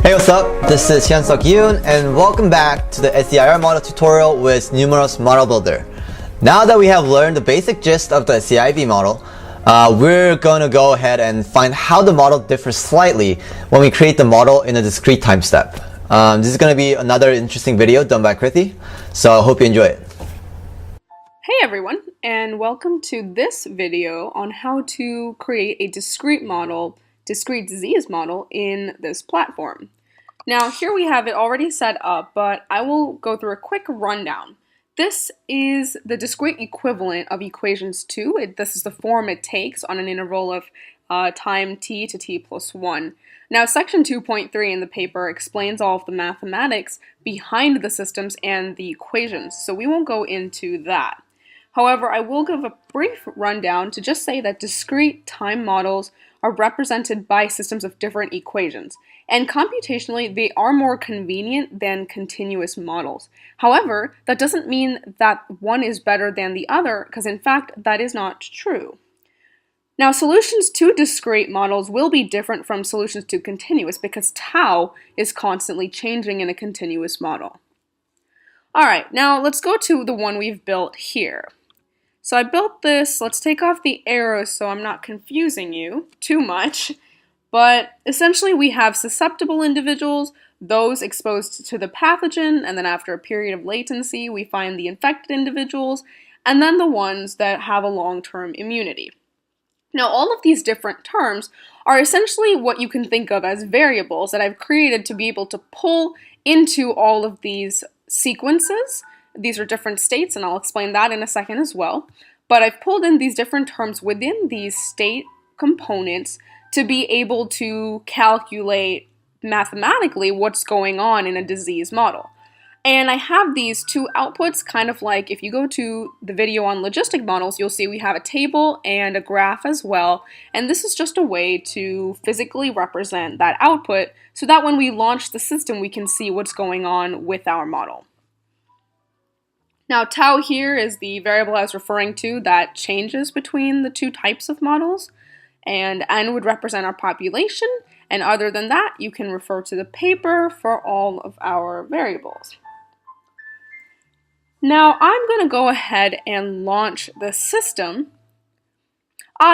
Hey, what's up? This is Hyunsuk Yoon and welcome back to the SEIR model tutorial with Numerus Model Builder. Now that we have learned the basic gist of the SEIB model, we're going to go ahead and find how the model differs slightly when we create the model in a discrete time step. This is going to be another interesting video done by Krithi, so I hope you enjoy it. Hey everyone, and welcome to this video on how to create a discrete disease model in this platform. Now here we have it already set up, but I will go through a quick rundown. This is the discrete equivalent of equations 2. This is the form it takes on an interval of time t to t plus 1. Now section 2.3 in the paper explains all of the mathematics behind the systems and the equations, so we won't go into that. However, I will give a brief rundown to just say that discrete time models are represented by systems of different equations, and computationally they are more convenient than continuous models. However, that doesn't mean that one is better than the other, because in fact that is not true. Now, solutions to discrete models will be different from solutions to continuous because tau is constantly changing in a continuous model. Alright, now let's go to the one we've built here. So I built this. Let's take off the arrows so I'm not confusing you too much. But essentially we have susceptible individuals, those exposed to the pathogen, and then after a period of latency we find the infected individuals, and then the ones that have a long-term immunity. Now all of these different terms are essentially what you can think of as variables that I've created to be able to pull into all of these sequences. These are different states, and I'll explain that in a second as well. But I've pulled in these different terms within these state components to be able to calculate mathematically what's going on in a disease model. And I have these two outputs, kind of like if you go to the video on logistic models, you'll see we have a table and a graph as well. And this is just a way to physically represent that output so that when we launch the system, we can see what's going on with our model. Now, tau here is the variable I was referring to that changes between the two types of models, and n would represent our population, and other than that, you can refer to the paper for all of our variables. Now, I'm going to go ahead and launch the system.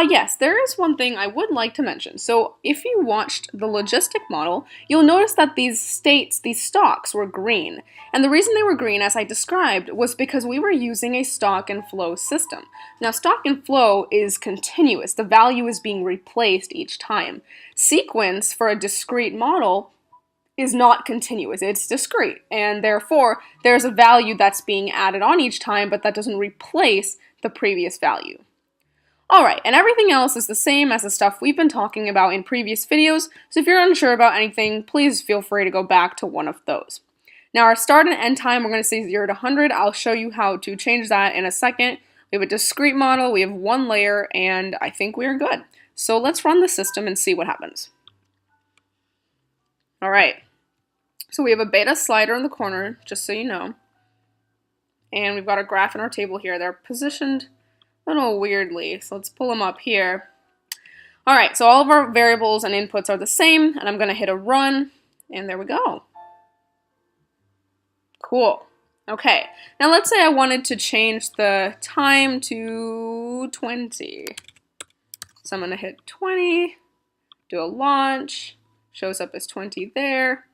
Yes, there is one thing I would like to mention. So if you watched the logistic model, you'll notice that these stalks were green. And the reason they were green, as I described, was because we were using a stock and flow system. Now, stock and flow is continuous. The value is being replaced each time. Sequence for a discrete model is not continuous, it's discrete. And therefore, there's a value that's being added on each time, but that doesn't replace the previous value. Alright, and everything else is the same as the stuff we've been talking about in previous videos, so if you're unsure about anything, please feel free to go back to one of those. Now our start and end time, we're going to say 0 to 100. I'll show you how to change that in a second. We have a discrete model, we have one layer, and I think we're good. So let's run the system and see what happens. Alright, so we have a beta slider in the corner, just so you know. And we've got our graph and our table here. They're positioned a little weirdly, so let's pull them up here. Alright, so all of our variables and inputs are the same, and I'm going to hit a run, and there we go. Cool. Okay, now let's say I wanted to change the time to 20. So I'm going to hit 20, do a launch, shows up as 20 there.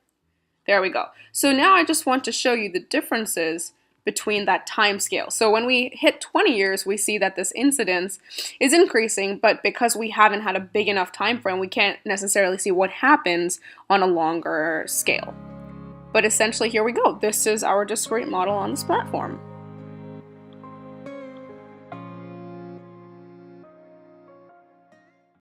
There we go. So now I just want to show you the differences between that time scale. So when we hit 20 years, we see that this incidence is increasing, but because we haven't had a big enough time frame, we can't necessarily see what happens on a longer scale. But essentially, here we go. This is our discrete model on this platform.